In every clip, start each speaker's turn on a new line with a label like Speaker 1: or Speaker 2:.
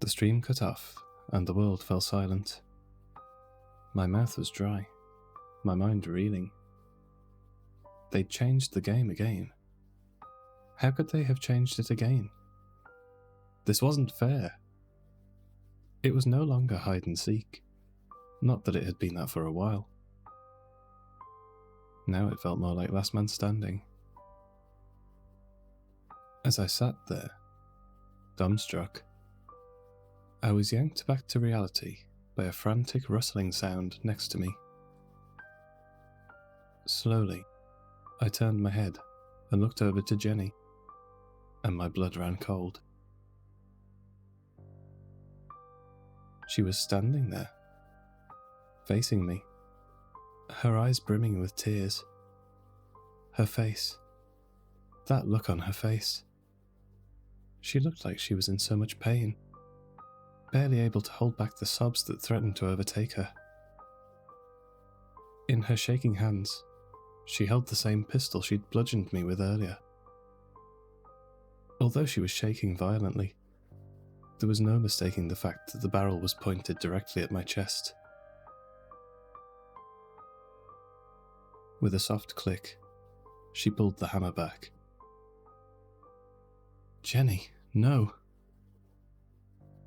Speaker 1: The stream cut off, and the world fell silent. My mouth was dry, my mind reeling. They'd changed the game again. How could they have changed it again? This wasn't fair. It was no longer hide and seek. Not that it had been that for a while. Now it felt more like last man standing. As I sat there, dumbstruck, I was yanked back to reality by a frantic rustling sound next to me. Slowly, I turned my head and looked over to Jenny, and my blood ran cold. She was standing there, facing me, her eyes brimming with tears. Her face, that look on her face. She looked like she was in so much pain, barely able to hold back the sobs that threatened to overtake her. In her shaking hands, she held the same pistol she'd bludgeoned me with earlier. Although she was shaking violently, there was no mistaking the fact that the barrel was pointed directly at my chest. With a soft click, she pulled the hammer back. "Jenny, no."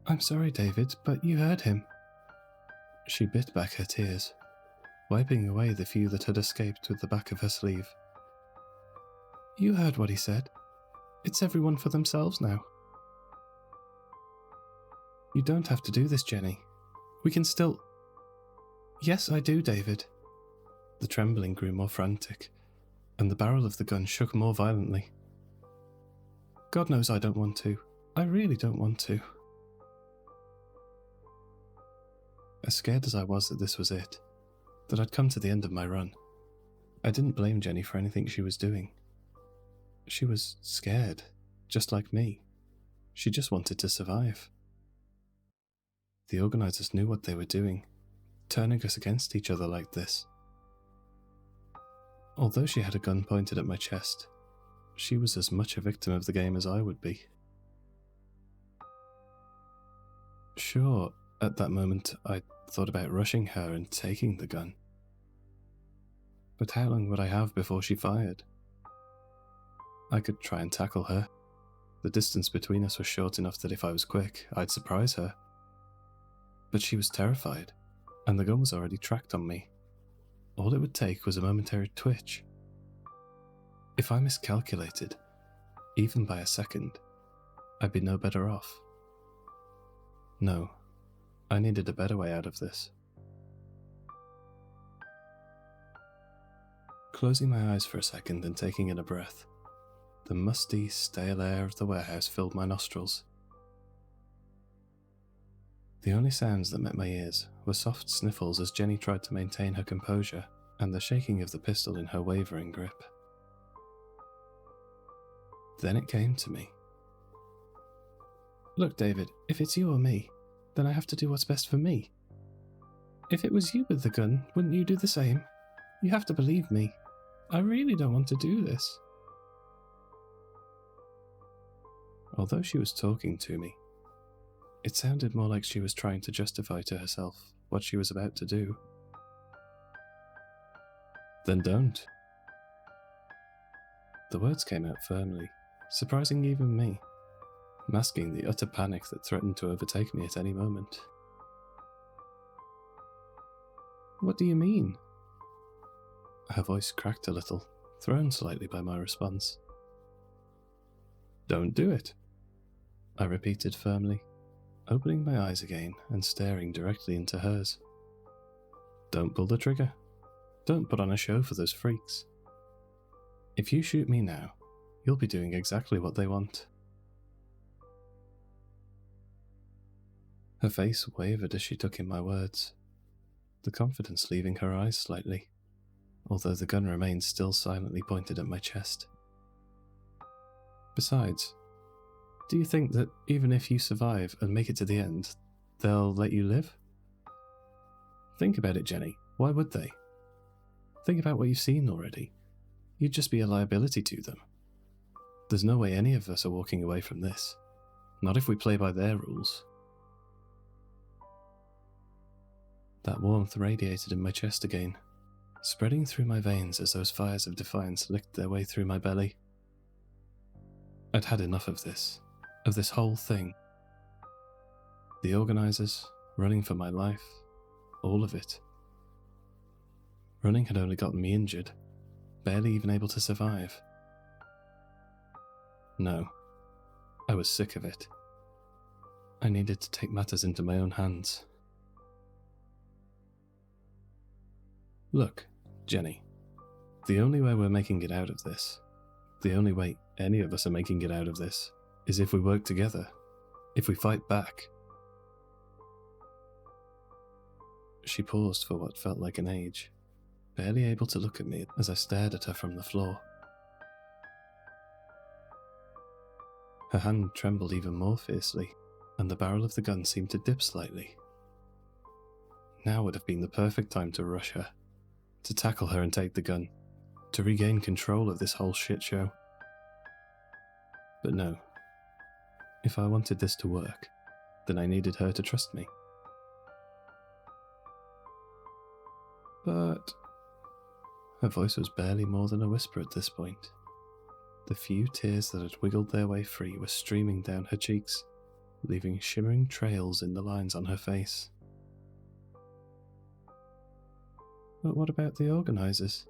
Speaker 1: "I'm sorry, David, but you heard him." She bit back her tears, wiping away the few that had escaped with the back of her sleeve. "You heard what he said. It's everyone for themselves now." "You don't have to do this, Jenny. We can still—" "Yes, I do, David." The trembling grew more frantic, and the barrel of the gun shook more violently. "God knows I don't want to. I really don't want to." As scared as I was that this was it, that I'd come to the end of my run, I didn't blame Jenny for anything she was doing. She was scared, just like me. She just wanted to survive. The organisers knew what they were doing, turning us against each other like this. Although she had a gun pointed at my chest, she was as much a victim of the game as I would be. Sure, at that moment I thought about rushing her and taking the gun. But how long would I have before she fired? I could try and tackle her. The distance between us was short enough that if I was quick, I'd surprise her. But she was terrified, and the gun was already tracked on me. All it would take was a momentary twitch. If I miscalculated, even by a second, I'd be no better off. No, I needed a better way out of this. Closing my eyes for a second and taking in a breath, the musty, stale air of the warehouse filled my nostrils. The only sounds that met my ears were soft sniffles as Jenny tried to maintain her composure and the shaking of the pistol in her wavering grip. Then it came to me. "Look, David, if it's you or me, then I have to do what's best for me. If it was you with the gun, wouldn't you do the same? You have to believe me. I really don't want to do this." Although she was talking to me, it sounded more like she was trying to justify to herself what she was about to do. "Then don't." The words came out firmly, surprising even me, masking the utter panic that threatened to overtake me at any moment. "What do you mean?" Her voice cracked a little, thrown slightly by my response. "Don't do it," I repeated firmly, opening my eyes again and staring directly into hers. "Don't pull the trigger. Don't put on a show for those freaks. If you shoot me now, you'll be doing exactly what they want." Her face wavered as she took in my words, the confidence leaving her eyes slightly, although the gun remained still silently pointed at my chest. "Besides, do you think that even if you survive and make it to the end, they'll let you live? Think about it, Jenny. Why would they? Think about what you've seen already. You'd just be a liability to them. There's no way any of us are walking away from this. Not if we play by their rules. That warmth radiated in my chest again, spreading through my veins as those fires of defiance licked their way through my belly. I'd had enough of this whole thing. The organisers, running for my life, all of it. Running had only gotten me injured, barely even able to survive. No, I was sick of it. I needed to take matters into my own hands. Look, Jenny, the only way we're making it out of this, the only way any of us are making it out of this, is if we work together, if we fight back. She paused for what felt like an age, barely able to look at me as I stared at her from the floor. Her hand trembled even more fiercely, and the barrel of the gun seemed to dip slightly. Now would have been the perfect time to rush her, to tackle her and take the gun, to regain control of this whole shit show. But no. If I wanted this to work, then I needed her to trust me. But her voice was barely more than a whisper at this point. The few tears that had wiggled their way free were streaming down her cheeks, leaving shimmering trails in the lines on her face. But what about the organisers?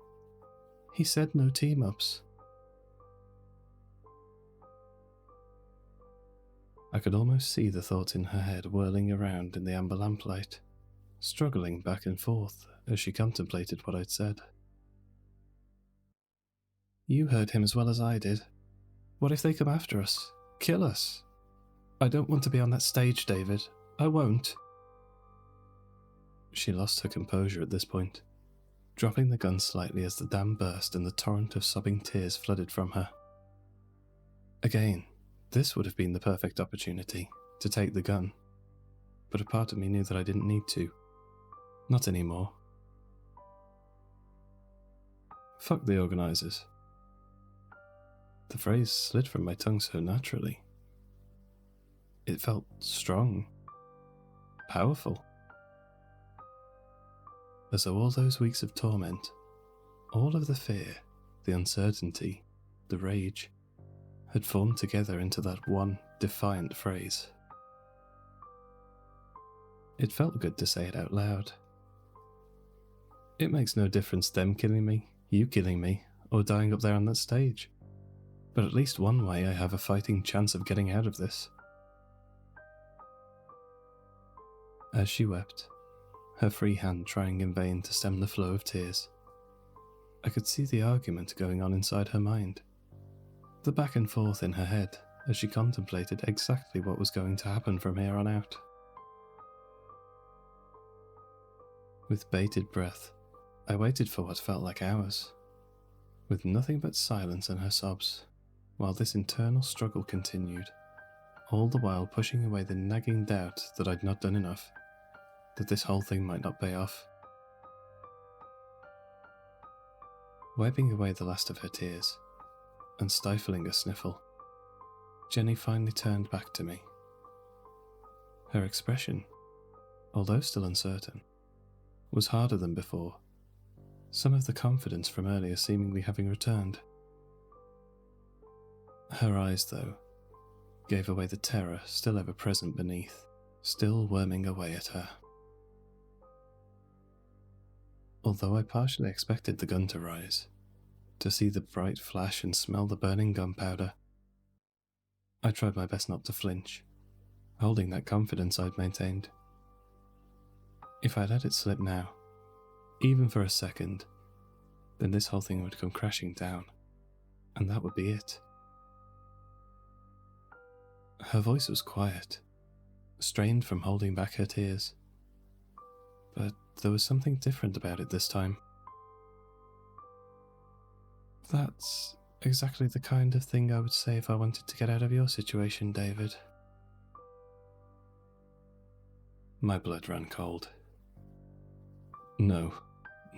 Speaker 1: He said no team-ups. I could almost see the thoughts in her head whirling around in the amber lamplight, struggling back and forth as she contemplated what I'd said. You heard him as well as I did. What if they come after us? Kill us? I don't want to be on that stage, David. I won't. She lost her composure at this point, dropping the gun slightly as the dam burst and the torrent of sobbing tears flooded from her. Again, this would have been the perfect opportunity to take the gun, but a part of me knew that I didn't need to. Not anymore. Fuck the organisers. The phrase slid from my tongue so naturally. It felt strong, powerful. As though all those weeks of torment, all of the fear, the uncertainty, the rage, had formed together into that one defiant phrase. It felt good to say it out loud. It makes no difference them killing me, you killing me, or dying up there on that stage. But at least one way I have a fighting chance of getting out of this. As she wept, her free hand trying in vain to stem the flow of tears, I could see the argument going on inside her mind, the back and forth in her head as she contemplated exactly what was going to happen from here on out. With bated breath, I waited for what felt like hours, with nothing but silence and her sobs, while this internal struggle continued, all the while pushing away the nagging doubt that I'd not done enough, that this whole thing might not pay off. Wiping away the last of her tears, and stifling a sniffle, Jenny finally turned back to me. Her expression, although still uncertain, was harder than before, some of the confidence from earlier seemingly having returned. Her eyes, though, gave away the terror still ever present beneath, still worming away at her. Although I partially expected the gun to rise, to see the bright flash and smell the burning gunpowder, I tried my best not to flinch, holding that confidence I'd maintained. If I let it slip now, even for a second, then this whole thing would come crashing down, and that would be it. Her voice was quiet, strained from holding back her tears, but there was something different about it this time. That's exactly the kind of thing I would say if I wanted to get out of your situation, David. My blood ran cold. No,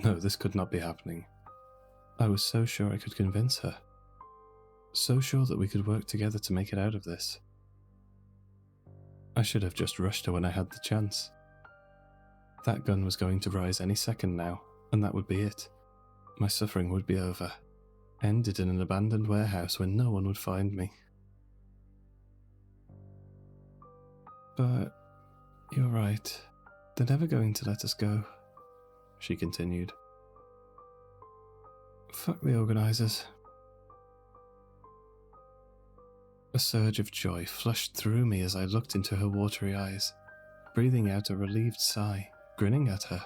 Speaker 1: this could not be happening. I was so sure I could convince her. So sure that we could work together to make it out of this. I should have just rushed her when I had the chance. That gun was going to rise any second now, and that would be it. My suffering would be over, ended in an abandoned warehouse where no one would find me. But you're right, they're never going to let us go, she continued. Fuck the organisers. A surge of joy flushed through me as I looked into her watery eyes, breathing out a relieved sigh, grinning at her.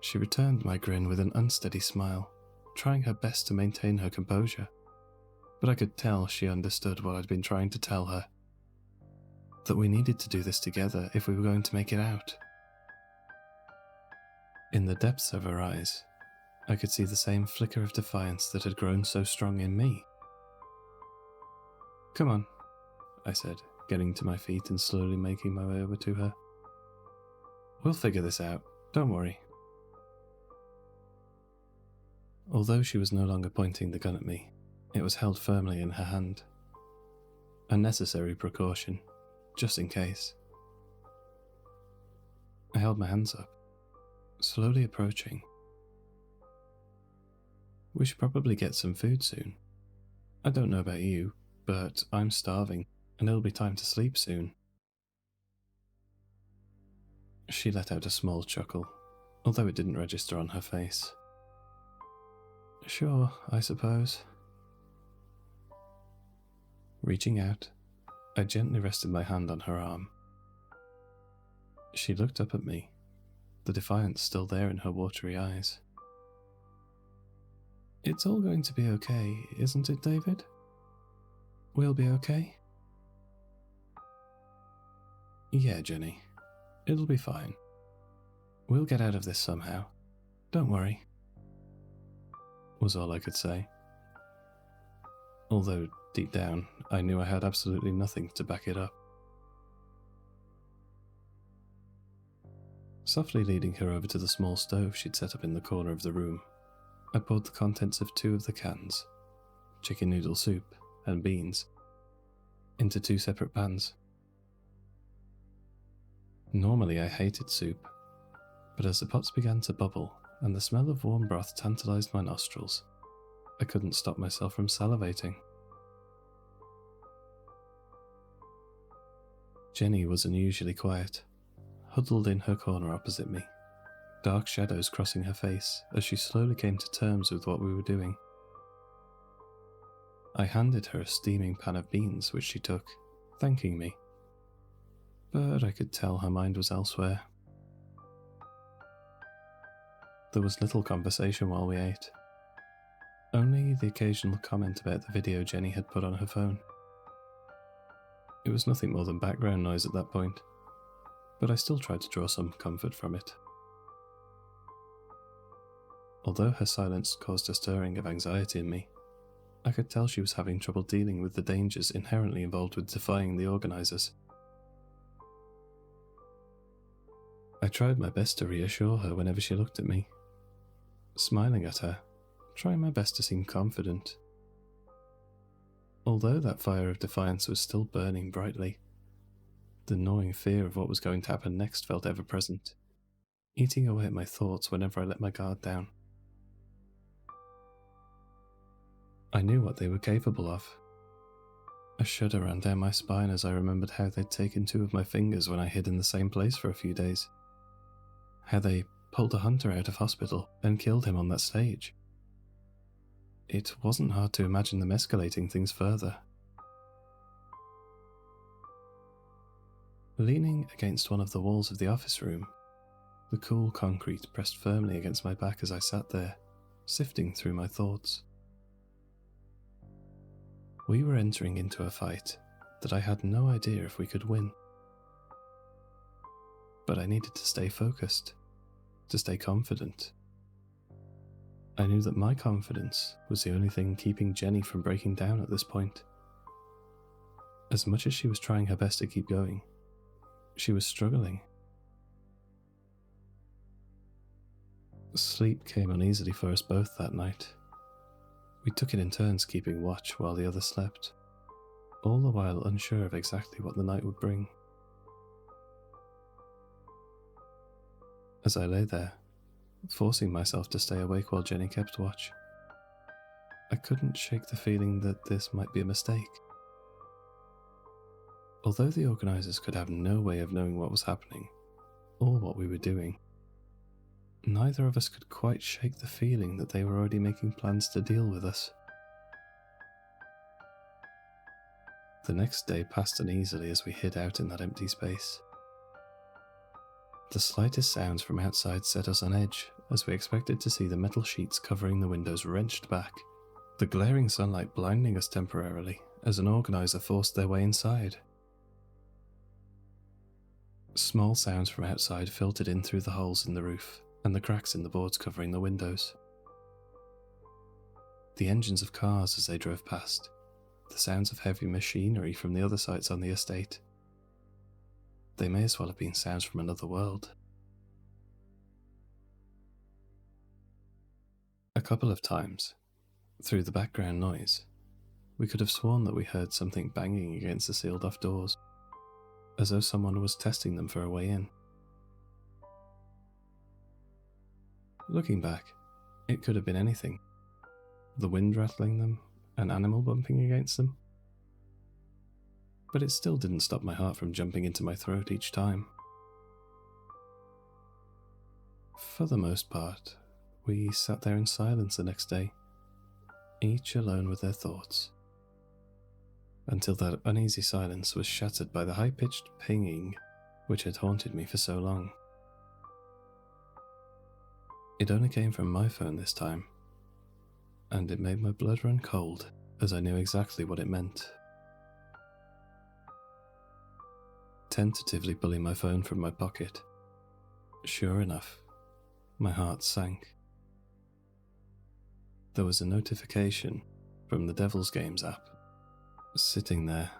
Speaker 1: She returned my grin with an unsteady smile, trying her best to maintain her composure, but I could tell she understood what I'd been trying to tell her. That we needed to do this together if we were going to make it out. In the depths of her eyes, I could see the same flicker of defiance that had grown so strong in me. Come on, I said, getting to my feet and slowly making my way over to her. We'll figure this out, don't worry. Although she was no longer pointing the gun at me, it was held firmly in her hand. A necessary precaution, just in case. I held my hands up, slowly approaching. We should probably get some food soon. I don't know about you, but I'm starving, and it'll be time to sleep soon. She let out a small chuckle, although it didn't register on her face. Sure, I suppose. Reaching out, I gently rested my hand on her arm. She looked up at me, the defiance still there in her watery eyes. It's all going to be okay, isn't it, David? We'll be okay? Yeah, Jenny. It'll be fine. We'll get out of this somehow. Don't worry. Was all I could say. Although, deep down, I knew I had absolutely nothing to back it up. Softly leading her over to the small stove she'd set up in the corner of the room, I poured the contents of 2 of the cans, chicken noodle soup and beans, into 2 separate pans. Normally I hated soup, but as the pots began to bubble and the smell of warm broth tantalized my nostrils, I couldn't stop myself from salivating. Jenny was unusually quiet, huddled in her corner opposite me, dark shadows crossing her face as she slowly came to terms with what we were doing. I handed her a steaming pan of beans, which she took, thanking me, but I could tell her mind was elsewhere. There was little conversation while we ate, only the occasional comment about the video Jenny had put on her phone. It was nothing more than background noise at that point, but I still tried to draw some comfort from it. Although her silence caused a stirring of anxiety in me, I could tell she was having trouble dealing with the dangers inherently involved with defying the organisers. I tried my best to reassure her whenever she looked at me, smiling at her, trying my best to seem confident. Although that fire of defiance was still burning brightly, the gnawing fear of what was going to happen next felt ever present, eating away at my thoughts whenever I let my guard down. I knew what they were capable of. A shudder ran down my spine as I remembered how they'd taken 2 of my fingers when I hid in the same place for a few days. How they pulled a hunter out of hospital and killed him on that stage. It wasn't hard to imagine them escalating things further. Leaning against one of the walls of the office room, the cool concrete pressed firmly against my back as I sat there, sifting through my thoughts. We were entering into a fight that I had no idea if we could win. But I needed to stay focused, to stay confident. I knew that my confidence was the only thing keeping Jenny from breaking down at this point. As much as she was trying her best to keep going, she was struggling. Sleep came uneasily for us both that night. We took it in turns keeping watch while the other slept, all the while unsure of exactly what the night would bring. As I lay there, forcing myself to stay awake while Jenny kept watch, I couldn't shake the feeling that this might be a mistake. Although the organisers could have no way of knowing what was happening, or what we were doing, neither of us could quite shake the feeling that they were already making plans to deal with us. The next day passed uneasily as we hid out in that empty space. The slightest sounds from outside set us on edge, as we expected to see the metal sheets covering the windows wrenched back, the glaring sunlight blinding us temporarily as an organizer forced their way inside. Small sounds from outside filtered in through the holes in the roof and the cracks in the boards covering the windows. The engines of cars as they drove past, the sounds of heavy machinery from the other sites on the estate. They may as well have been sounds from another world. A couple of times, through the background noise, we could have sworn that we heard something banging against the sealed-off doors, as though someone was testing them for a way in. Looking back, it could have been anything. The wind rattling them, an animal bumping against them. But it still didn't stop my heart from jumping into my throat each time. For the most part, we sat there in silence the next day, each alone with their thoughts, until that uneasy silence was shattered by the high-pitched pinging which had haunted me for so long. It only came from my phone this time, and it made my blood run cold as I knew exactly what it meant. Tentatively pulling my phone from my pocket, sure enough, my heart sank. There was a notification from the Devil's Games app, sitting there,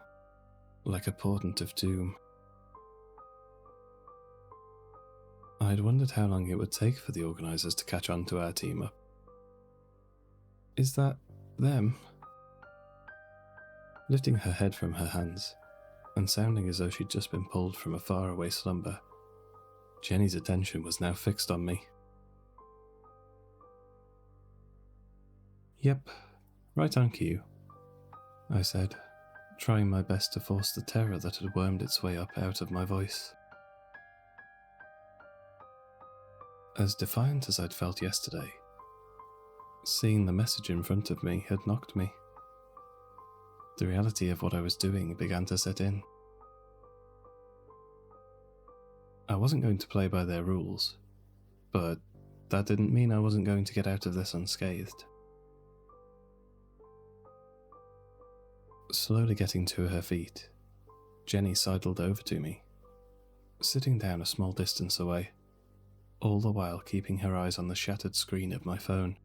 Speaker 1: like a portent of doom. I'd wondered how long it would take for the organisers to catch on to our team up. Is that them? Lifting her head from her hands, and sounding as though she'd just been pulled from a faraway slumber, Jenny's attention was now fixed on me. "Yep, right on cue," I said, trying my best to force the terror that had wormed its way up out of my voice. As defiant as I'd felt yesterday, seeing the message in front of me had knocked me. The reality of what I was doing began to set in. I wasn't going to play by their rules, but that didn't mean I wasn't going to get out of this unscathed. Slowly getting to her feet, Jenny sidled over to me, sitting down a small distance away, all the while keeping her eyes on the shattered screen of my phone.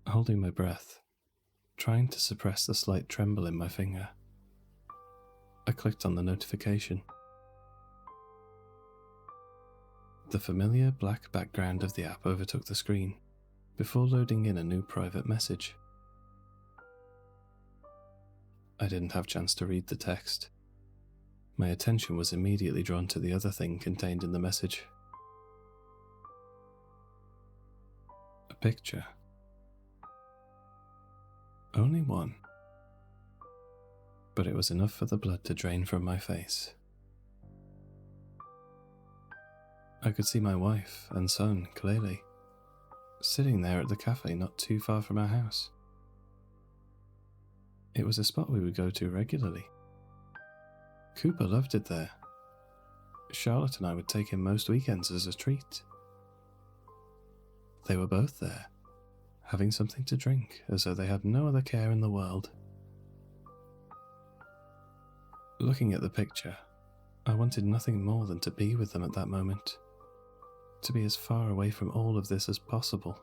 Speaker 1: Holding my breath, trying to suppress the slight tremble in my finger, I clicked on the notification. The familiar black background of the app overtook the screen, before loading in a new private message. I didn't have a chance to read the text. My attention was immediately drawn to the other thing contained in the message. A picture. Only one. But it was enough for the blood to drain from my face. I could see my wife and son clearly, sitting there at the cafe not too far from our house. It was a spot we would go to regularly. Cooper loved it there. Charlotte and I would take him most weekends as a treat. They were both there, having something to drink as though they had no other care in the world. Looking at the picture, I wanted nothing more than to be with them at that moment, to be as far away from all of this as possible.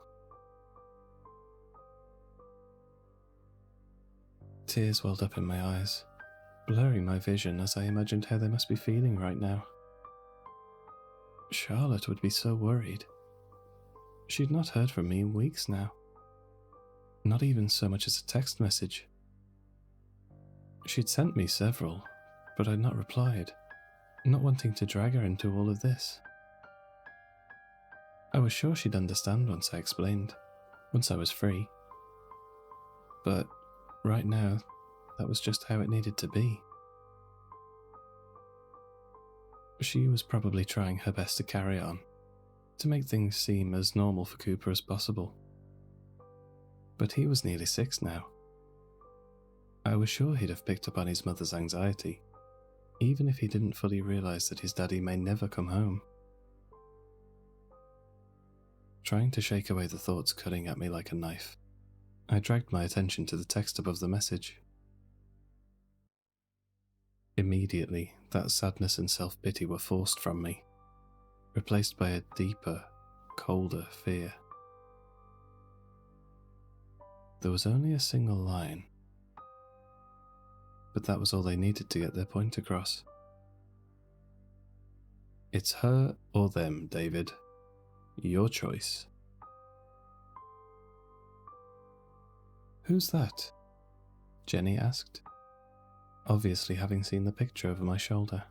Speaker 1: Tears welled up in my eyes, blurring my vision as I imagined how they must be feeling right now. Charlotte would be so worried. She'd not heard from me in weeks now. Not even so much as a text message. She'd sent me several, but I'd not replied, not wanting to drag her into all of this. I was sure she'd understand once I explained, once I was free. But right now, that was just how it needed to be. She was probably trying her best to carry on, to make things seem as normal for Cooper as possible. But he was nearly 6 now. I was sure he'd have picked up on his mother's anxiety, even if he didn't fully realise that his daddy may never come home. Trying to shake away the thoughts cutting at me like a knife, I dragged my attention to the text above the message. Immediately, that sadness and self-pity were forced from me, replaced by a deeper, colder fear. There was only a single line, but that was all they needed to get their point across. It's her or them, David. Your choice. Who's that? Jenny asked, obviously having seen the picture over my shoulder.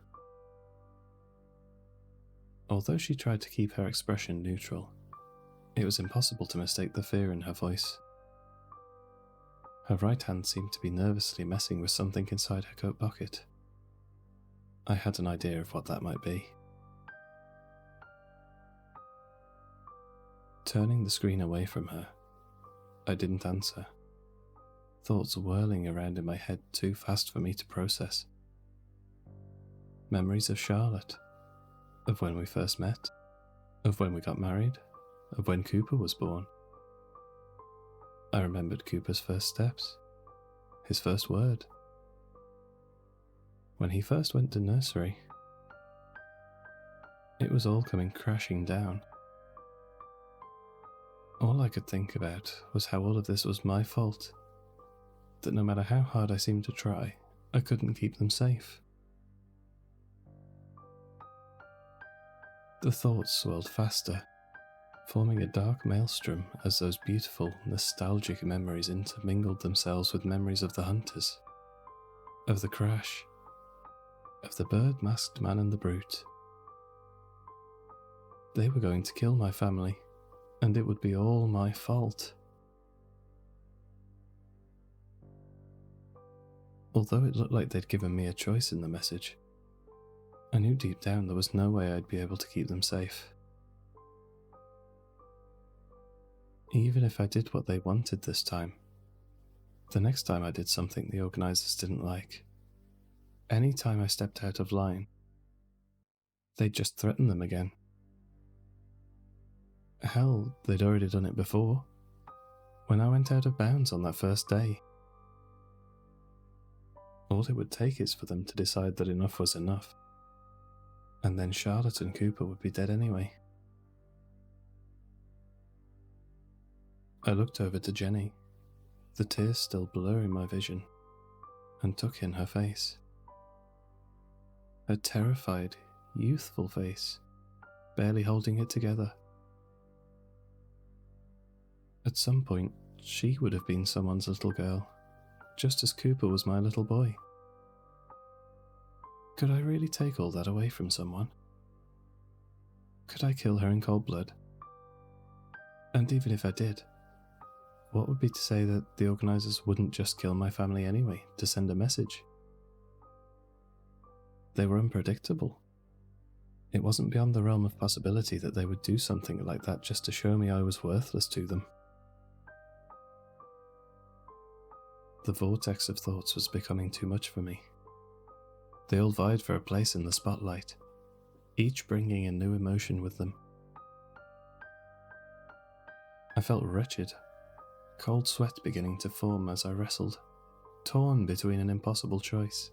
Speaker 1: Although she tried to keep her expression neutral, it was impossible to mistake the fear in her voice. Her right hand seemed to be nervously messing with something inside her coat pocket. I had an idea of what that might be. Turning the screen away from her, I didn't answer, thoughts whirling around in my head too fast for me to process. Memories of Charlotte, of when we first met, of when we got married, of when Cooper was born. I remembered Cooper's first steps, his first word, when he first went to nursery. It was all coming crashing down. All I could think about was how all of this was my fault, that no matter how hard I seemed to try, I couldn't keep them safe. The thoughts swirled faster, forming a dark maelstrom as those beautiful, nostalgic memories intermingled themselves with memories of the hunters, of the crash, of the bird-masked man and the brute. They were going to kill my family, and it would be all my fault. Although it looked like they'd given me a choice in the message, I knew deep down there was no way I'd be able to keep them safe. Even if I did what they wanted this time, the next time I did something the organisers didn't like, any time I stepped out of line, they'd just threaten them again. Hell, they'd already done it before, when I went out of bounds on that first day. All it would take is for them to decide that enough was enough, and then Charlotte and Cooper would be dead anyway. I looked over to Jenny, the tears still blurring my vision, and took in her face. Her terrified, youthful face, barely holding it together. At some point, she would have been someone's little girl, just as Cooper was my little boy. Could I really take all that away from someone? Could I kill her in cold blood? And even if I did, what would be to say that the organisers wouldn't just kill my family anyway to send a message? They were unpredictable. It wasn't beyond the realm of possibility that they would do something like that just to show me I was worthless to them. The vortex of thoughts was becoming too much for me. They all vied for a place in the spotlight, each bringing a new emotion with them. I felt wretched, cold sweat beginning to form as I wrestled, torn between an impossible choice.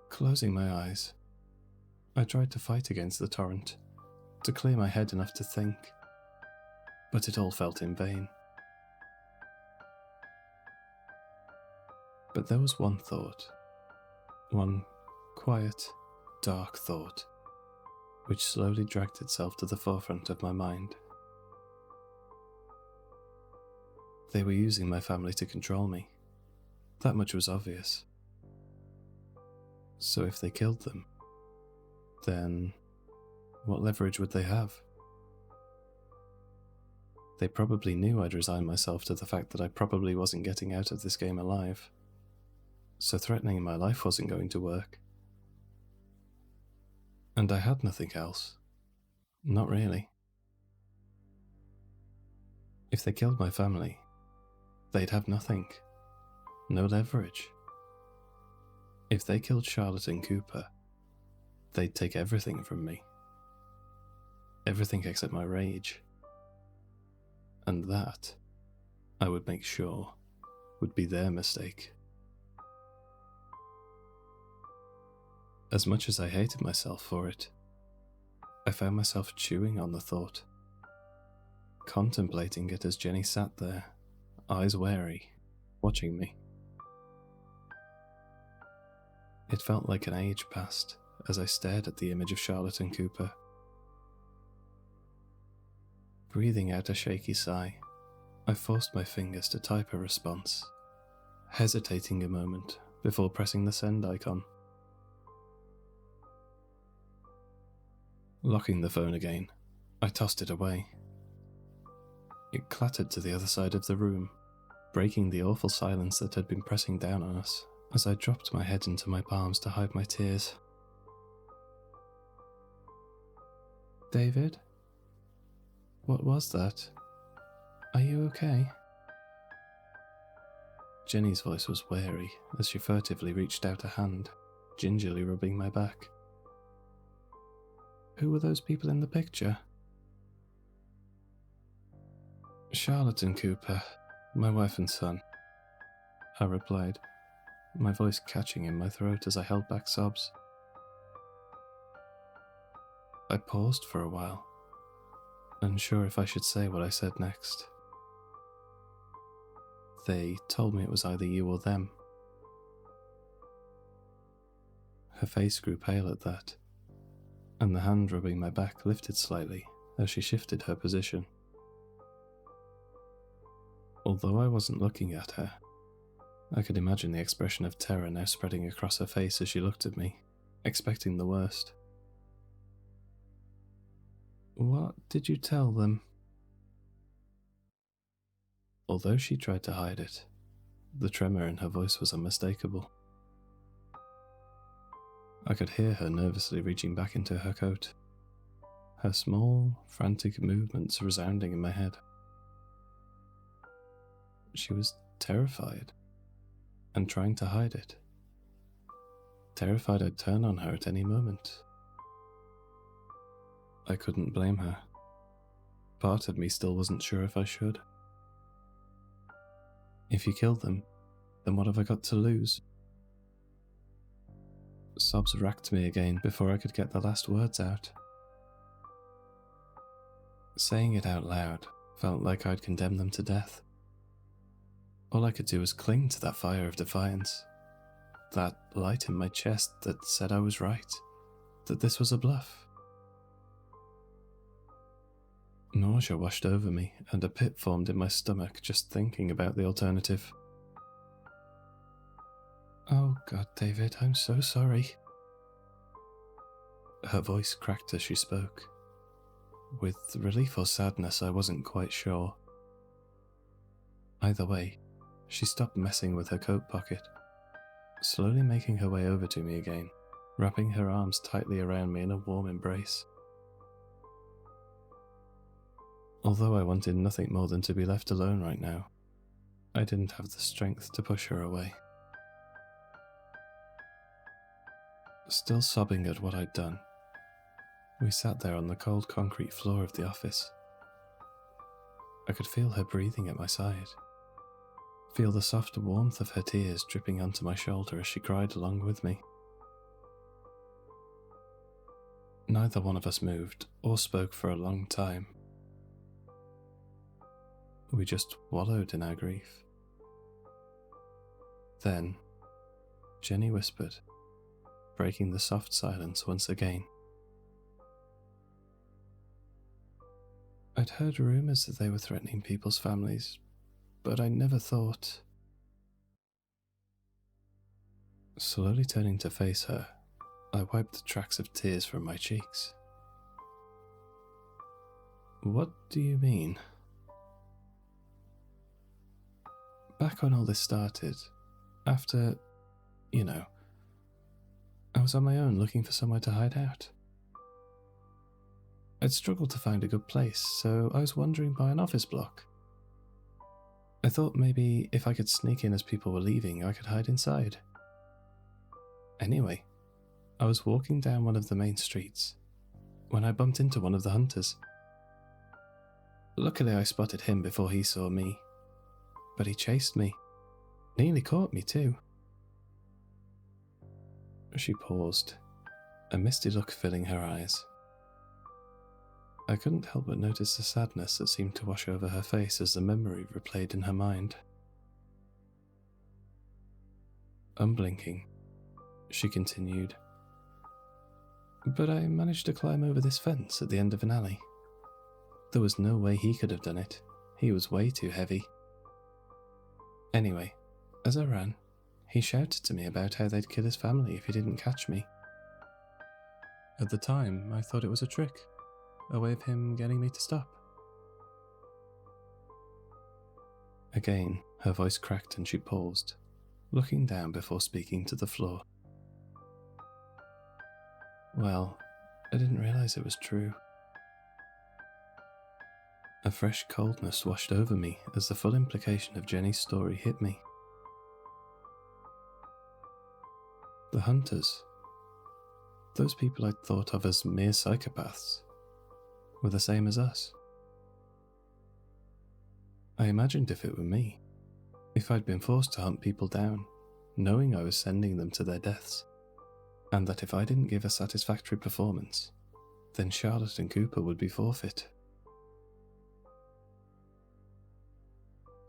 Speaker 1: Closing my eyes, I tried to fight against the torrent, to clear my head enough to think, but it all felt in vain. But there was one thought, one quiet, dark thought, which slowly dragged itself to the forefront of my mind. They were using my family to control me. That much was obvious. So if they killed them, then what leverage would they have? They probably knew I'd resigned myself to the fact that I probably wasn't getting out of this game alive, so threatening my life wasn't going to work. And I had nothing else. Not really. If they killed my family, they'd have nothing. No leverage. If they killed Charlotte and Cooper, they'd take everything from me. Everything except my rage. And that, I would make sure, would be their mistake. As much as I hated myself for it, I found myself chewing on the thought, contemplating it as Jenny sat there, eyes wary, watching me. It felt like an age passed as I stared at the image of Charlotte and Cooper. Breathing out a shaky sigh, I forced my fingers to type a response, hesitating a moment before pressing the send icon. Locking the phone again, I tossed it away. It clattered to the other side of the room, breaking the awful silence that had been pressing down on us as I dropped my head into my palms to hide my tears. David? What was that? Are you okay? Jenny's voice was wary as she furtively reached out a hand, gingerly rubbing my back. Who were those people in the picture? Charlotte and Cooper, my wife and son, I replied, my voice catching in my throat as I held back sobs. I paused for a while, unsure if I should say what I said next. They told me it was either you or them. Her face grew pale at that, and the hand rubbing my back lifted slightly as she shifted her position. Although I wasn't looking at her, I could imagine the expression of terror now spreading across her face as she looked at me, expecting the worst. What did you tell them? Although she tried to hide it, the tremor in her voice was unmistakable. I could hear her nervously reaching back into her coat, her small, frantic movements resounding in my head. She was terrified, and trying to hide it. Terrified I'd turn on her at any moment. I couldn't blame her. Part of me still wasn't sure if I should. If you killed them, then what have I got to lose? Sobs racked me again before I could get the last words out. Saying it out loud felt like I'd condemn them to death. All I could do was cling to that fire of defiance, that light in my chest that said I was right, that this was a bluff. Nausea washed over me, and a pit formed in my stomach just thinking about the alternative. Oh God, David, I'm so sorry. Her voice cracked as she spoke. With relief or sadness, I wasn't quite sure. Either way, she stopped messing with her coat pocket, slowly making her way over to me again, wrapping her arms tightly around me in a warm embrace. Although I wanted nothing more than to be left alone right now, I didn't have the strength to push her away. Still sobbing at what I'd done, we sat there on the cold concrete floor of the office. I could feel her breathing at my side, feel the soft warmth of her tears dripping onto my shoulder as she cried along with me. Neither one of us moved or spoke for a long time. We just wallowed in our grief. Then, Jenny whispered, breaking the soft silence once again. I'd heard rumours that they were threatening people's families, but I never thought... Slowly turning to face her, I wiped the tracks of tears from my cheeks. What do you mean? Back when all this started, after, I was on my own looking for somewhere to hide out. I'd struggled to find a good place, so I was wandering by an office block. I thought maybe if I could sneak in as people were leaving, I could hide inside. Anyway, I was walking down one of the main streets when I bumped into one of the hunters. Luckily, I spotted him before he saw me, but he chased me, nearly caught me too. She paused, a misty look filling her eyes. I couldn't help but notice the sadness that seemed to wash over her face as the memory replayed in her mind. Unblinking, she continued, "But I managed to climb over this fence at the end of an alley. There was no way he could have done it. He was way too heavy. Anyway, as I ran, he shouted to me about how they'd kill his family if he didn't catch me. At the time, I thought it was a trick, a way of him getting me to stop." Again, her voice cracked and she paused, looking down before speaking to the floor. Well, I didn't realize it was true. A fresh coldness washed over me as the full implication of Jenny's story hit me. The hunters, those people I'd thought of as mere psychopaths, were the same as us. I imagined if it were me, if I'd been forced to hunt people down, knowing I was sending them to their deaths, and that if I didn't give a satisfactory performance, then Charlotte and Cooper would be forfeit.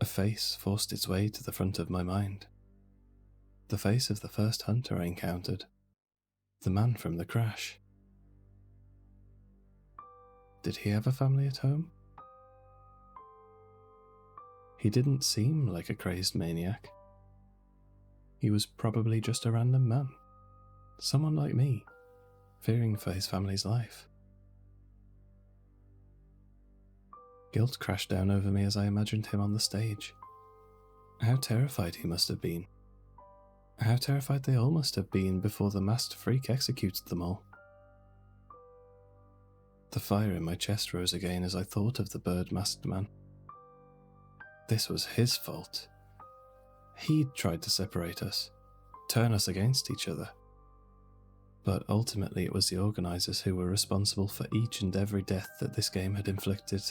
Speaker 1: A face forced its way to the front of my mind. The face of the first hunter I encountered, the man from the crash. Did he have a family at home? He didn't seem like a crazed maniac. He was probably just a random man, someone like me, fearing for his family's life. Guilt crashed down over me as I imagined him on the stage. How terrified he must have been. How terrified they all must have been before the masked freak executed them all. The fire in my chest rose again as I thought of the bird-masked man. This was his fault. He'd tried to separate us, turn us against each other. But ultimately it was the Organisers who were responsible for each and every death that this game had inflicted.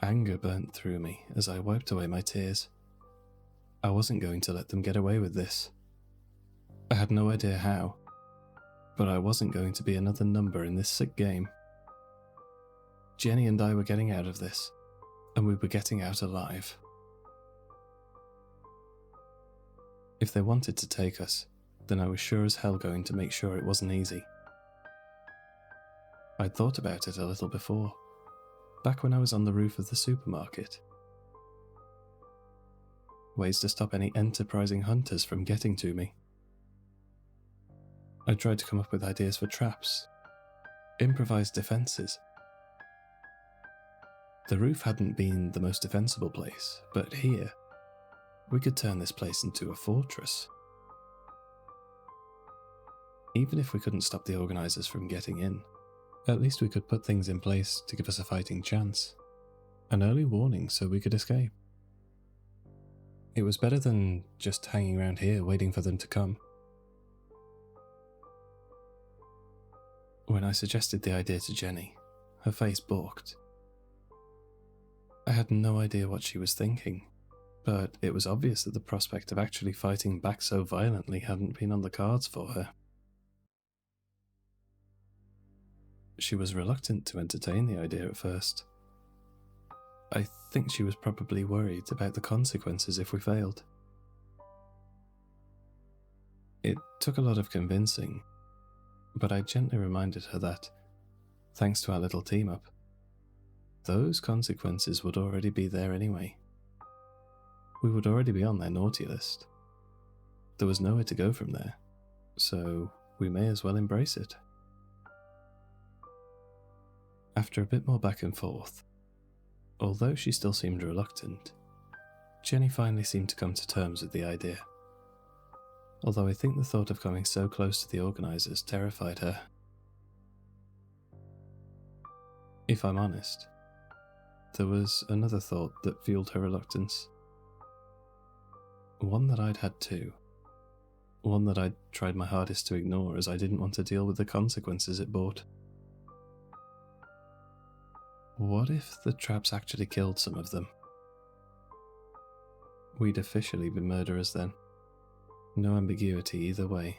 Speaker 1: Anger burnt through me as I wiped away my tears. I wasn't going to let them get away with this. I had no idea how, but I wasn't going to be another number in this sick game. Jenny and I were getting out of this, and we were getting out alive. If they wanted to take us, then I was sure as hell going to make sure it wasn't easy. I'd thought about it a little before, back when I was on the roof of the supermarket. Ways to stop any enterprising hunters from getting to me. I tried to come up with ideas for traps, improvised defences. The roof hadn't been the most defensible place, but here, we could turn this place into a fortress. Even if we couldn't stop the Organisers from getting in, at least we could put things in place to give us a fighting chance. An early warning so we could escape. It was better than just hanging around here waiting for them to come. When I suggested the idea to Jenny, her face balked. I had no idea what she was thinking, but it was obvious that the prospect of actually fighting back so violently hadn't been on the cards for her. She was reluctant to entertain the idea at first. I think she was probably worried about the consequences if we failed. It took a lot of convincing, but I gently reminded her that, thanks to our little team-up, those consequences would already be there anyway. We would already be on their naughty list. There was nowhere to go from there, so we may as well embrace it. After a bit more back and forth, although she still seemed reluctant, Jenny finally seemed to come to terms with the idea. Although I think the thought of coming so close to the organisers terrified her. If I'm honest, there was another thought that fueled her reluctance. One that I'd had too. One that I'd tried my hardest to ignore as I didn't want to deal with the consequences it brought. What if the traps actually killed some of them? We'd officially be murderers then. No ambiguity either way.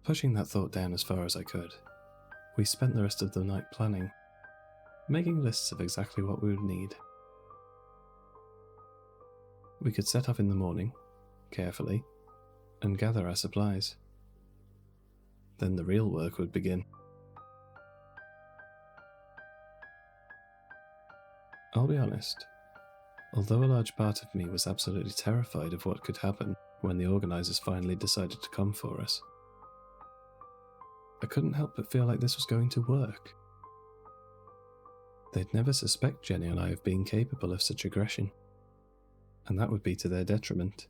Speaker 1: Pushing that thought down as far as I could, we spent the rest of the night planning, making lists of exactly what we would need. We could set off in the morning, carefully, and gather our supplies. Then the real work would begin. I'll be honest, although a large part of me was absolutely terrified of what could happen when the organisers finally decided to come for us, I couldn't help but feel like this was going to work. They'd never suspect Jenny and I of being capable of such aggression, and that would be to their detriment.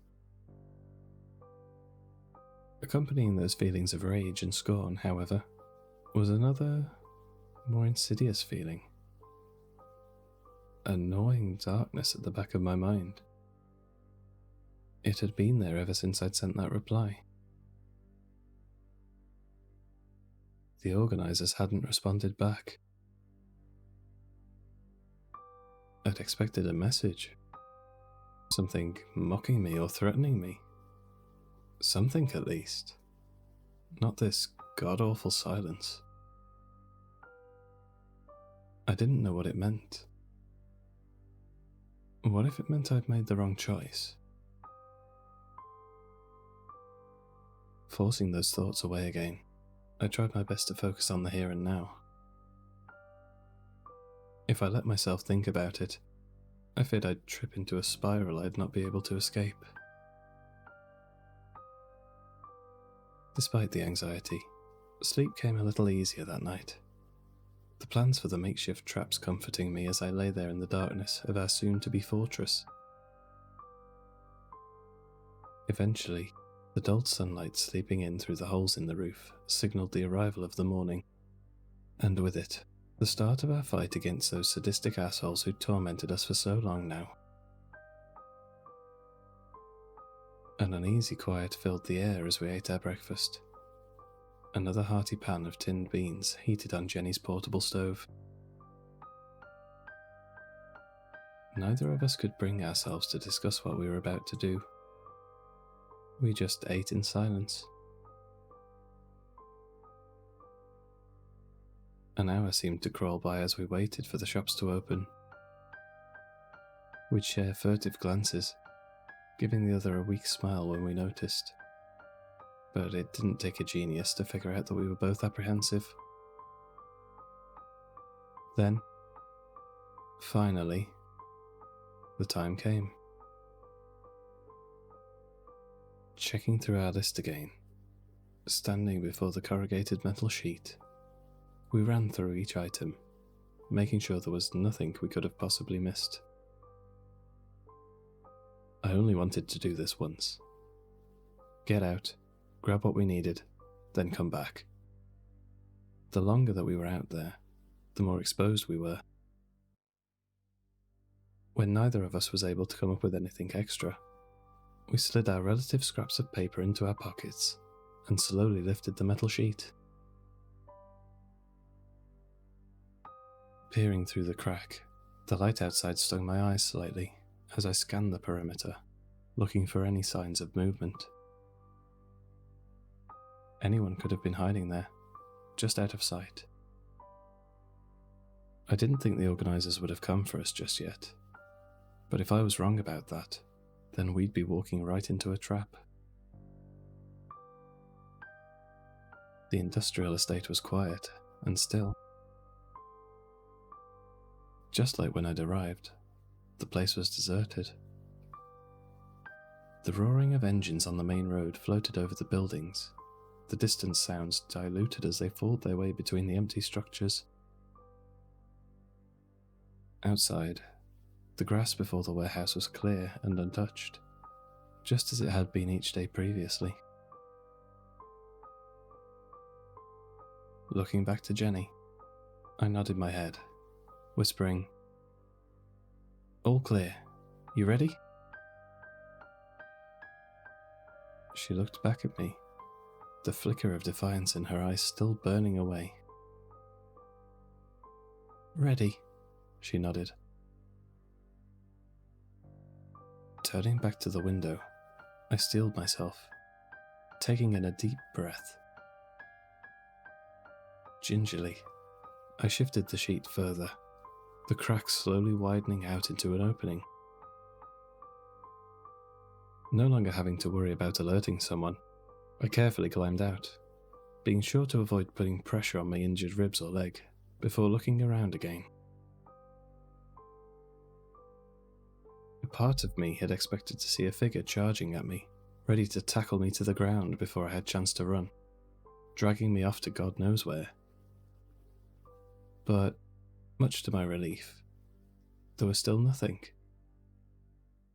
Speaker 1: Accompanying those feelings of rage and scorn, however, was another, more insidious feeling. A gnawing darkness at the back of my mind. It had been there ever since I'd sent that reply. The organisers hadn't responded back. I'd expected a message. Something mocking me or threatening me. Something at least. Not this god-awful silence. I didn't know what it meant. What if it meant I'd made the wrong choice? Forcing those thoughts away again, I tried my best to focus on the here and now. If I let myself think about it, I feared I'd trip into a spiral I'd not be able to escape. Despite the anxiety, sleep came a little easier that night. The plans for the makeshift traps comforting me as I lay there in the darkness of our soon-to-be fortress. Eventually, the dulled sunlight sleeping in through the holes in the roof signalled the arrival of the morning, and with it, the start of our fight against those sadistic assholes who'd tormented us for so long now. An uneasy quiet filled the air as we ate our breakfast. Another hearty pan of tinned beans heated on Jenny's portable stove. Neither of us could bring ourselves to discuss what we were about to do. We just ate in silence. An hour seemed to crawl by as we waited for the shops to open. We'd share furtive glances, giving the other a weak smile when we noticed. But it didn't take a genius to figure out that we were both apprehensive. Then, finally, the time came. Checking through our list again, standing before the corrugated metal sheet, we ran through each item, making sure there was nothing we could have possibly missed. I only wanted to do this once. Get out, grab what we needed, then come back. The longer that we were out there, the more exposed we were. When neither of us was able to come up with anything extra, we slid our relative scraps of paper into our pockets and slowly lifted the metal sheet. Peering through the crack, the light outside stung my eyes slightly as I scanned the perimeter, looking for any signs of movement. Anyone could have been hiding there, just out of sight. I didn't think the organisers would have come for us just yet, but if I was wrong about that, then we'd be walking right into a trap. The industrial estate was quiet and still. Just like when I'd arrived, The place was deserted. The roaring of engines on the main road floated over the buildings, the distant sounds diluted as they fought their way between the empty structures. Outside, the grass before the warehouse was clear and untouched, just as it had been each day previously. Looking back to Jenny, I nodded my head, whispering, "All clear. You ready?" She looked back at me, the flicker of defiance in her eyes still burning away. "Ready," she nodded. Turning back to the window, I steeled myself, taking in a deep breath. Gingerly, I shifted the sheet further, the crack slowly widening out into an opening. No longer having to worry about alerting someone, I carefully climbed out, being sure to avoid putting pressure on my injured ribs or leg before looking around again. A part of me had expected to see a figure charging at me, ready to tackle me to the ground before I had chance to run, dragging me off to God knows where. But, much to my relief, there was still nothing.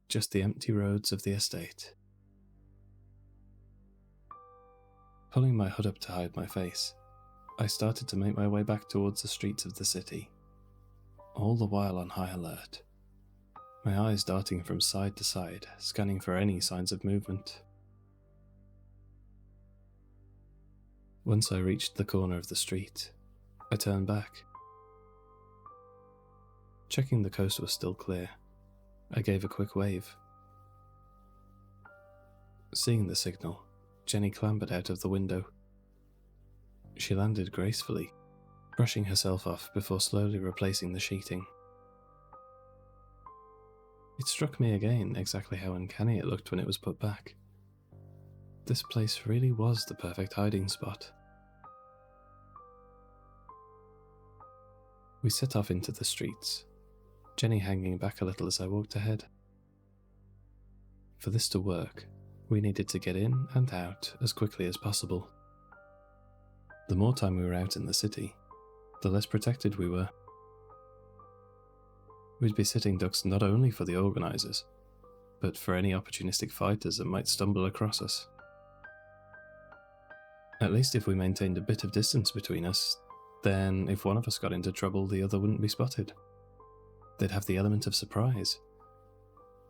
Speaker 1: Just the empty roads of the estate. Pulling my hood up to hide my face, I started to make my way back towards the streets of the city, all the while on high alert, my eyes darting from side to side, scanning for any signs of movement. Once I reached the corner of the street, I turned back. Checking the coast was still clear, I gave a quick wave. Seeing the signal, Jenny clambered out of the window. She landed gracefully, brushing herself off before slowly replacing the sheeting. It struck me again exactly how uncanny it looked when it was put back. This place really was the perfect hiding spot. We set off into the streets, Jenny hanging back a little as I walked ahead. For this to work, we needed to get in and out as quickly as possible. The more time we were out in the city, the less protected we were. We'd be sitting ducks not only for the Organisers, but for any opportunistic fighters that might stumble across us. At least if we maintained a bit of distance between us, then if one of us got into trouble, the other wouldn't be spotted. They'd have the element of surprise,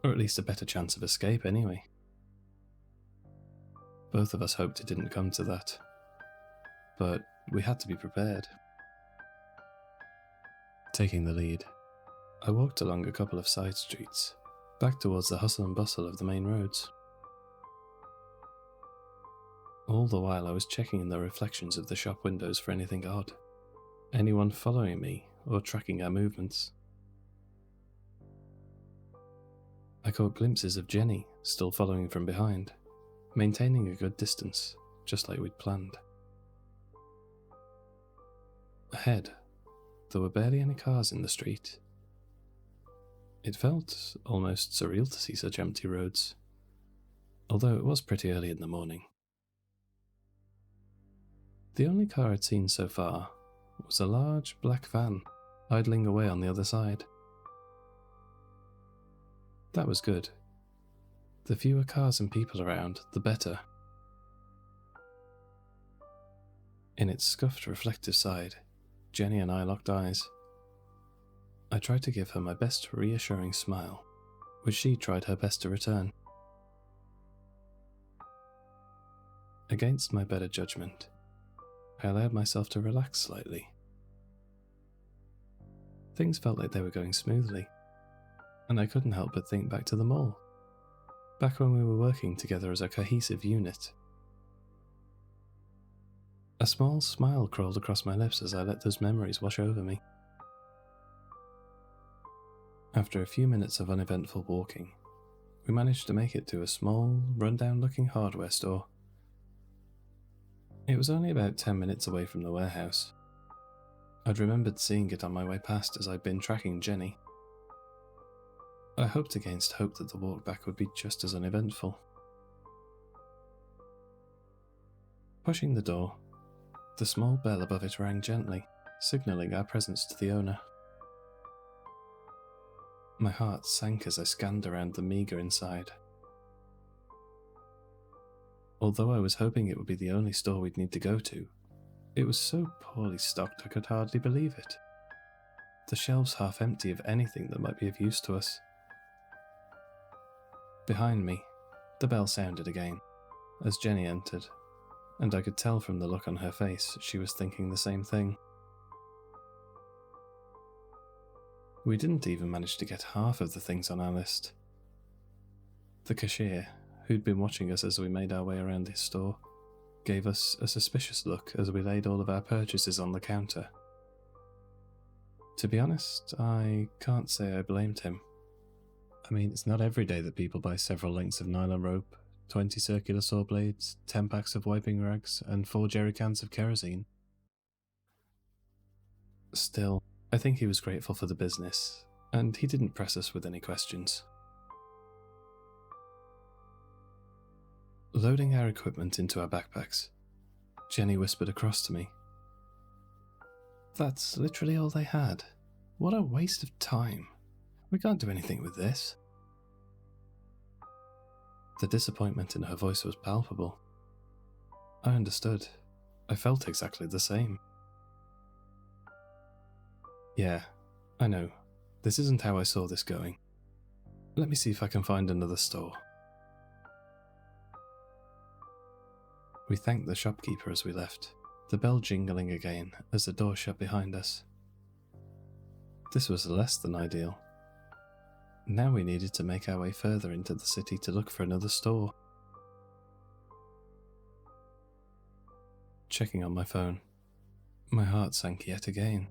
Speaker 1: or at least a better chance of escape anyway. Both of us hoped it didn't come to that, but we had to be prepared. Taking the lead, I walked along a couple of side streets, back towards the hustle and bustle of the main roads. All the while I was checking in the reflections of the shop windows for anything odd, anyone following me or tracking our movements. I caught glimpses of Jenny still following from behind, maintaining a good distance, just like we'd planned. Ahead, there were barely any cars in the street. It felt almost surreal to see such empty roads, although it was pretty early in the morning. The only car I'd seen so far was a large black van idling away on the other side. That was good. The fewer cars and people around, the better. In its scuffed reflective side, Jenny and I locked eyes. I tried to give her my best reassuring smile, which she tried her best to return. Against my better judgment, I allowed myself to relax slightly. Things felt like they were going smoothly, and I couldn't help but think back to the mall, back when we were working together as a cohesive unit. A small smile crawled across my lips as I let those memories wash over me. After a few minutes of uneventful walking, we managed to make it to a small, run-down-looking hardware store. It was only about 10 minutes away from the warehouse. I'd remembered seeing it on my way past as I'd been tracking Jenny. I hoped against hope that the walk back would be just as uneventful. Pushing the door, the small bell above it rang gently, signalling our presence to the owner. My heart sank as I scanned around the meagre inside. Although I was hoping it would be the only store we'd need to go to, it was so poorly stocked I could hardly believe it. The shelves half empty of anything that might be of use to us. Behind me, the bell sounded again, as Jenny entered, and I could tell from the look on her face she was thinking the same thing. We didn't even manage to get half of the things on our list. The cashier, who'd been watching us as we made our way around his store, gave us a suspicious look as we laid all of our purchases on the counter. To be honest, I can't say I blamed him. I mean, it's not every day that people buy several lengths of nylon rope, 20 circular saw blades, 10 packs of wiping rags, and 4 jerry cans of kerosene. Still, I think he was grateful for the business, and he didn't press us with any questions. Loading our equipment into our backpacks, Jenny whispered across to me, "That's literally all they had. What a waste of time. We can't do anything with this." The disappointment in her voice was palpable. I understood. I felt exactly the same. "Yeah, I know. This isn't how I saw this going. Let me see if I can find another store." We thanked the shopkeeper as we left, the bell jingling again as the door shut behind us. This was less than ideal. Now we needed to make our way further into the city to look for another store. Checking on my phone, my heart sank yet again.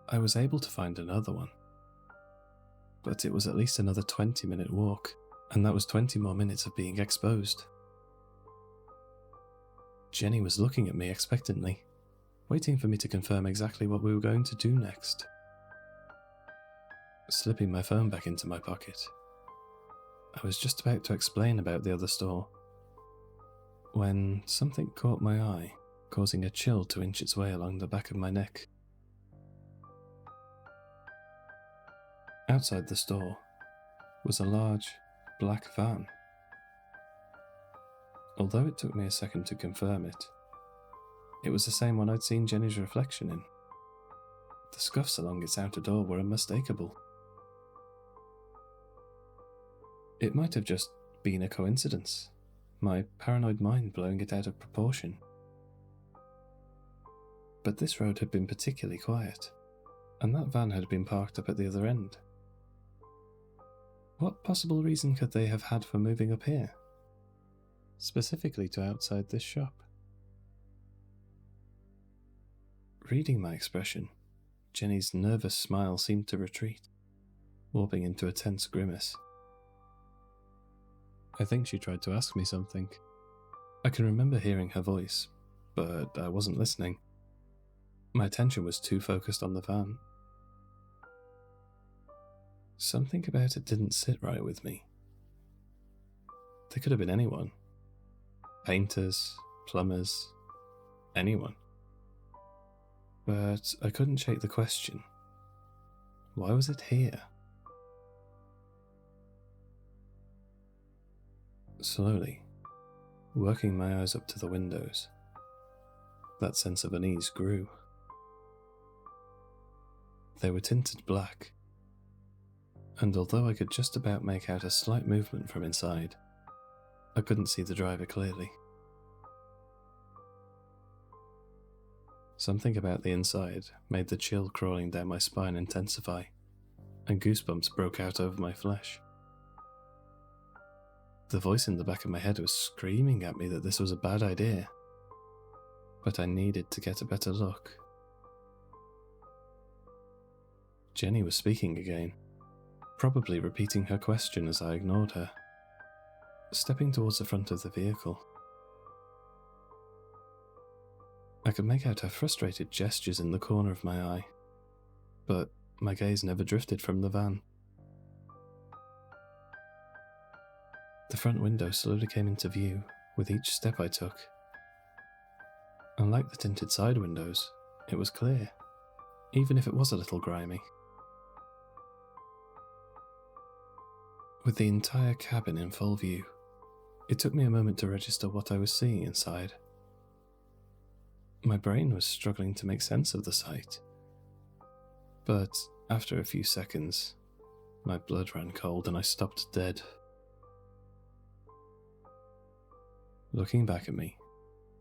Speaker 1: I was able to find another one, but it was at least another 20-minute walk, and that was 20 more minutes of being exposed. Jenny was looking at me expectantly, waiting for me to confirm exactly what we were going to do next. Slipping my phone back into my pocket, I was just about to explain about the other store, when something caught my eye, causing a chill to inch its way along the back of my neck. Outside the store was a large, black van. Although it took me a second to confirm it, it was the same one I'd seen Jenny's reflection in. The scuffs along its outer door were unmistakable. It might have just been a coincidence, my paranoid mind blowing it out of proportion. But this road had been particularly quiet, and that van had been parked up at the other end. What possible reason could they have had for moving up here? Specifically to outside this shop? Reading my expression, Jenny's nervous smile seemed to retreat, warping into a tense grimace. I think she tried to ask me something. I can remember hearing her voice, but I wasn't listening. My attention was too focused on the van. Something about it didn't sit right with me. They could have been anyone. Painters, plumbers, anyone. But I couldn't shake the question. Why was it here? Slowly, working my eyes up to the windows, that sense of unease grew. They were tinted black, and although I could just about make out a slight movement from inside, I couldn't see the driver clearly. Something about the inside made the chill crawling down my spine intensify, and goosebumps broke out over my flesh. The voice in the back of my head was screaming at me that this was a bad idea, but I needed to get a better look. Jenny was speaking again, probably repeating her question as I ignored her, stepping towards the front of the vehicle. I could make out her frustrated gestures in the corner of my eye, but my gaze never drifted from the van. The front window slowly came into view with each step I took. Unlike the tinted side windows, it was clear, even if it was a little grimy. With the entire cabin in full view, it took me a moment to register what I was seeing inside. My brain was struggling to make sense of the sight, but after a few seconds, my blood ran cold and I stopped dead. Looking back at me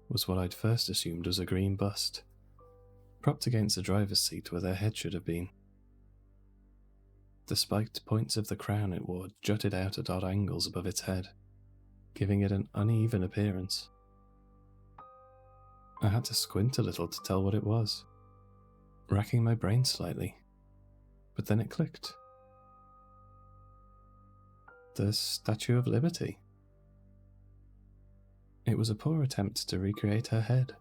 Speaker 1: was what I'd first assumed was a green bust, propped against the driver's seat where their head should have been. The spiked points of the crown it wore jutted out at odd angles above its head, giving it an uneven appearance. I had to squint a little to tell what it was, racking my brain slightly, but then it clicked. The Statue of Liberty. It was a poor attempt to recreate her head,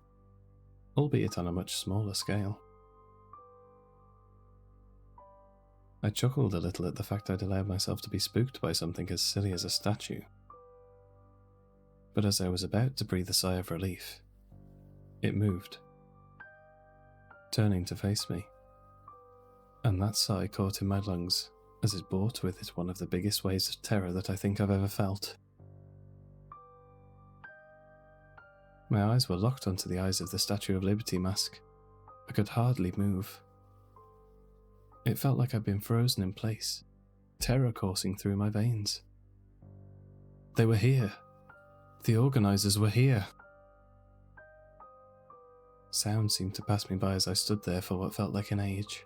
Speaker 1: albeit on a much smaller scale. I chuckled a little at the fact I'd allowed myself to be spooked by something as silly as a statue. But as I was about to breathe a sigh of relief, it moved, turning to face me, and that sigh caught in my lungs as it brought with it one of the biggest waves of terror that I think I've ever felt. My eyes were locked onto the eyes of the Statue of Liberty mask. I could hardly move. It felt like I'd been frozen in place, terror coursing through my veins. They were here. The Organisers were here. Sound seemed to pass me by as I stood there for what felt like an age.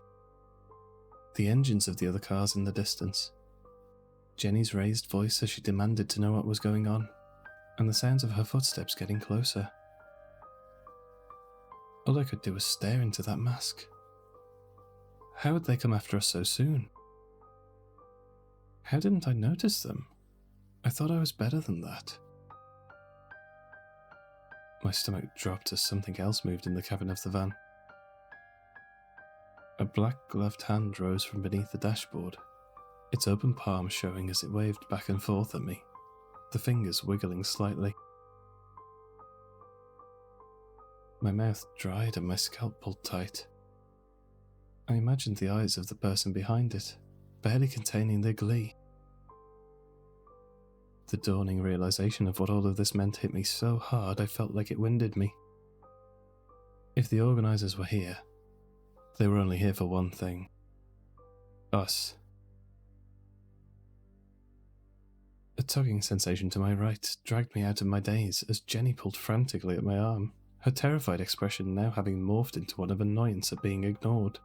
Speaker 1: The engines of the other cars in the distance, Jenny's raised voice as she demanded to know what was going on, and the sounds of her footsteps getting closer. All I could do was stare into that mask. How had they come after us so soon? How didn't I notice them? I thought I was better than that. My stomach dropped as something else moved in the cabin of the van. A black-gloved hand rose from beneath the dashboard, its open palm showing as it waved back and forth at me, the fingers wiggling slightly. My mouth dried and my scalp pulled tight. I imagined the eyes of the person behind it, barely containing their glee. The dawning realization of what all of this meant hit me so hard I felt like it winded me. If the Organisers were here, they were only here for one thing. Us. A tugging sensation to my right dragged me out of my daze as Jenny pulled frantically at my arm, her terrified expression now having morphed into one of annoyance at being ignored.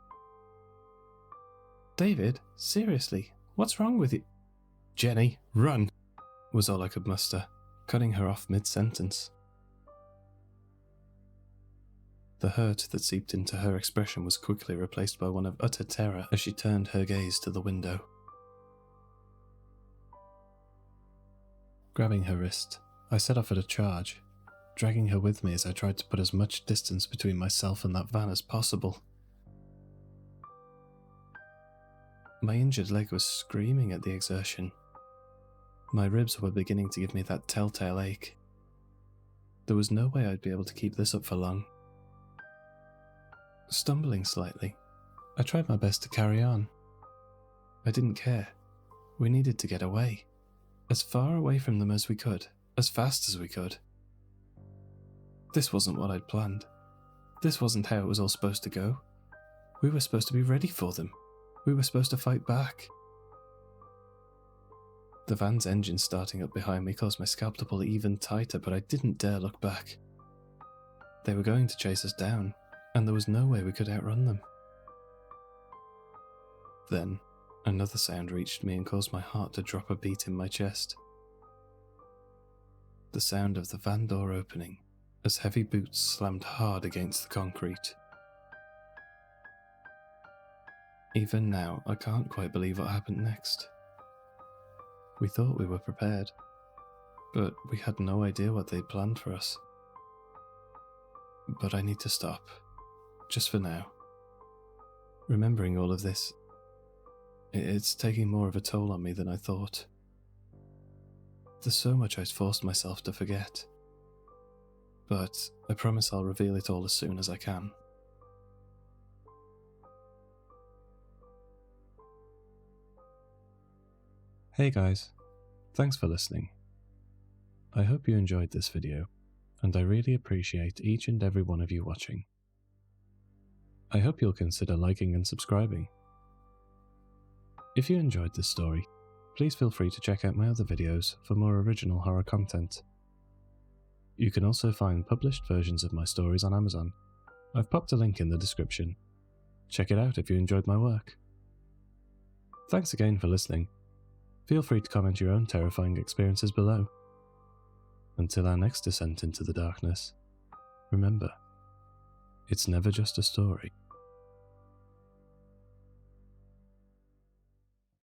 Speaker 1: David, seriously, what's wrong with you? Jenny, run, was all I could muster, cutting her off mid-sentence. The hurt that seeped into her expression was quickly replaced by one of utter terror as she turned her gaze to the window. Grabbing her wrist, I set off at a charge, dragging her with me as I tried to put as much distance between myself and that van as possible. My injured leg was screaming at the exertion. My ribs were beginning to give me that telltale ache. There was no way I'd be able to keep this up for long. Stumbling slightly, I tried my best to carry on. I didn't care. We needed to get away. As far away from them as we could, as fast as we could. This wasn't what I'd planned. This wasn't how it was all supposed to go. We were supposed to be ready for them. We were supposed to fight back. The van's engine starting up behind me caused my scalp to pull even tighter, but I didn't dare look back. They were going to chase us down, and there was no way we could outrun them. Then, another sound reached me and caused my heart to drop a beat in my chest. The sound of the van door opening as heavy boots slammed hard against the concrete. Even now, I can't quite believe what happened next. We thought we were prepared, but we had no idea what they'd planned for us. But I need to stop, just for now. Remembering all of this, it's taking more of a toll on me than I thought. There's so much I've forced myself to forget. But I promise I'll reveal it all as soon as I can. Hey guys, thanks for listening. I hope you enjoyed this video, and I really appreciate each and every one of you watching. I hope you'll consider liking and subscribing. If you enjoyed this story, please feel free to check out my other videos for more original horror content. You can also find published versions of my stories on Amazon. I've popped a link in the description. Check it out if you enjoyed my work. Thanks again for listening. Feel free to comment your own terrifying experiences below. Until our next descent into the darkness, remember, it's never just a story.